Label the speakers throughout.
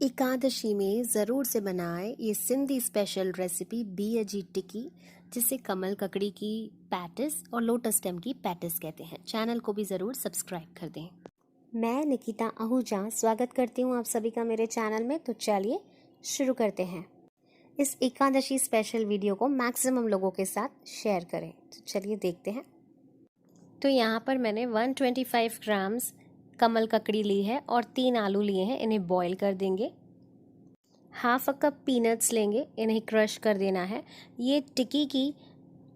Speaker 1: एकादशी में ज़रूर से बनाएं ये सिंधी स्पेशल रेसिपी बीएजी टिक्की, जिसे कमल ककड़ी की पैटिस और लोटस स्टेम की पैटिस कहते हैं। चैनल को भी ज़रूर सब्सक्राइब कर दें। मैं निकिता आहूजा स्वागत करती हूँ आप सभी का मेरे चैनल में। तो चलिए शुरू करते हैं। इस एकादशी स्पेशल वीडियो को मैक्सिमम लोगों के साथ शेयर करें। तो चलिए देखते हैं। तो यहाँ पर मैंने 125 ग्राम्स कमल ककड़ी ली है और 3 आलू लिए हैं, इन्हें बॉईल कर देंगे। हाफ अ कप पीनट्स लेंगे, इन्हें क्रश कर देना है। ये टिक्की की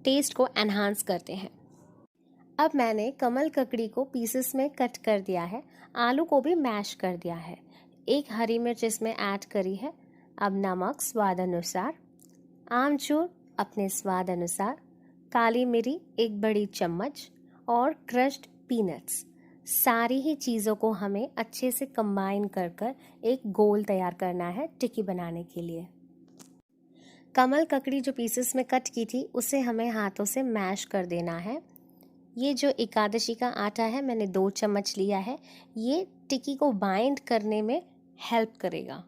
Speaker 1: टेस्ट को एनहांस करते हैं। अब मैंने कमल ककड़ी को पीसेस में कट कर दिया है, आलू को भी मैश कर दिया है, एक हरी मिर्च इसमें ऐड करी है। अब नमक स्वाद अनुसार, आमचूर अपने स्वाद अनुसार, काली मिरी 1 बड़ी चम्मच और क्रश्ड पीनट्स। सारी ही चीज़ों को हमें अच्छे से कंबाइन कर कर एक गोल तैयार करना है टिक्की बनाने के लिए। कमल ककड़ी जो पीसेस में कट की थी उसे हमें हाथों से मैश कर देना है। ये जो एकादशी का आटा है मैंने 2 चम्मच लिया है, ये टिक्की को बाइंड करने में हेल्प करेगा।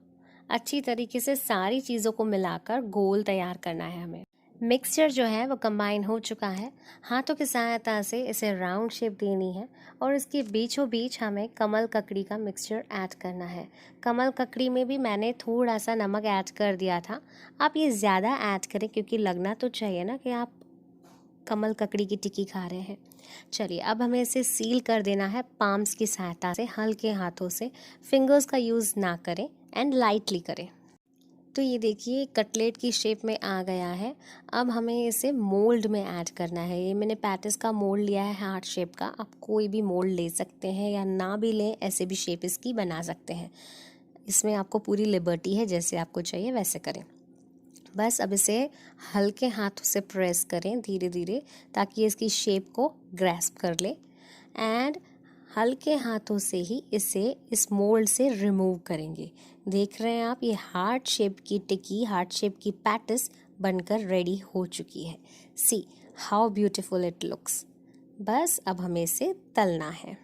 Speaker 1: अच्छी तरीके से सारी चीज़ों को मिलाकर गोल तैयार करना है हमें। मिक्सचर जो है वो कंबाइन हो चुका है, हाथों की सहायता से इसे राउंड शेप देनी है और इसके बीचों बीच हमें कमल ककड़ी का मिक्सचर ऐड करना है। कमल ककड़ी में भी मैंने थोड़ा सा नमक ऐड कर दिया था, आप ये ज़्यादा ऐड करें क्योंकि लगना तो चाहिए ना कि आप कमल ककड़ी की टिक्की खा रहे हैं। चलिए अब हमें इसे सील कर देना है पाम्स की सहायता से, हल्के हाथों से, फिंगर्स का यूज़ ना करें एंड लाइटली करें। तो ये देखिए कटलेट की शेप में आ गया है। अब हमें इसे मोल्ड में ऐड करना है। ये मैंने पैटिस का मोल्ड लिया है हार्ट शेप का, आप कोई भी मोल्ड ले सकते हैं या ना भी लें, ऐसे भी शेप इसकी बना सकते हैं। इसमें आपको पूरी लिबर्टी है, जैसे आपको चाहिए वैसे करें। बस अब इसे हल्के हाथों से प्रेस करें धीरे धीरे ताकि इसकी शेप को ग्रैस्प कर ले एंड हल्के हाथों से ही इसे इस मोल्ड से रिमूव करेंगे। देख रहे हैं आप, ये हार्ट शेप की टिक्की, हार्ट शेप की पैटिस बनकर रेडी हो चुकी है। See how beautiful it looks. बस अब हमें इसे तलना है।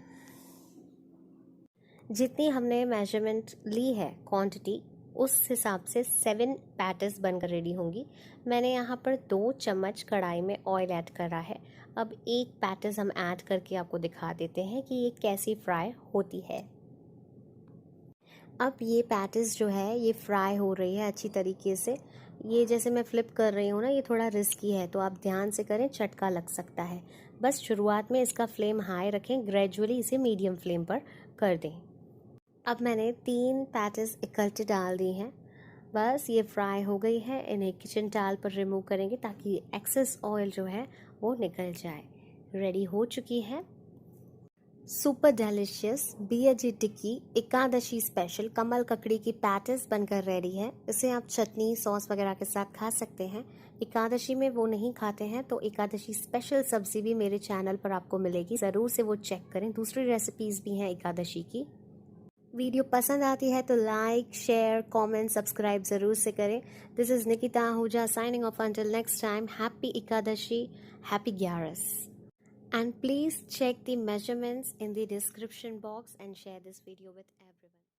Speaker 1: जितनी हमने मेजरमेंट ली है क्वांटिटी, उस हिसाब से 7 पैटिस बनकर रेडी होंगी। मैंने यहाँ पर 2 चम्मच कढ़ाई में ऑयल ऐड करा है। अब एक पैटिस हम ऐड करके आपको दिखा देते हैं कि ये कैसी फ्राई होती है। अब ये पैटिस जो है ये फ्राई हो रही है अच्छी तरीके से। ये जैसे मैं फ्लिप कर रही हूँ ना, ये थोड़ा रिस्की है तो आप ध्यान से करें, झटका लग सकता है। बस शुरुआत में इसका फ्लेम हाई रखें, ग्रेजुअली इसे मीडियम फ्लेम पर कर दें। अब मैंने 3 पैटिस इकट्ठे डाल दी हैं। बस ये फ्राई हो गई है, इन्हें किचन टाल पर रिमूव करेंगे ताकि एक्सेस ऑयल जो है वो निकल जाए। रेडी हो चुकी है सुपर डिलीशियस बीएजी टिक्की एकादशी स्पेशल कमल ककड़ी की पैटिस बनकर रेडी है। इसे आप चटनी सॉस वगैरह के साथ खा सकते हैं। एकादशी में वो नहीं खाते हैं तो एकादशी स्पेशल सब्जी भी मेरे चैनल पर आपको मिलेगी, ज़रूर से वो चेक करें। दूसरी रेसिपीज़ भी हैं एकादशी की। वीडियो पसंद आती है तो लाइक शेयर कमेंट सब्सक्राइब ज़रूर से करें। This is Nikita Ahuja signing off until next time. Happy Ekadashi, happy Gyaras, and please check the measurements in the description box and share this video with everyone.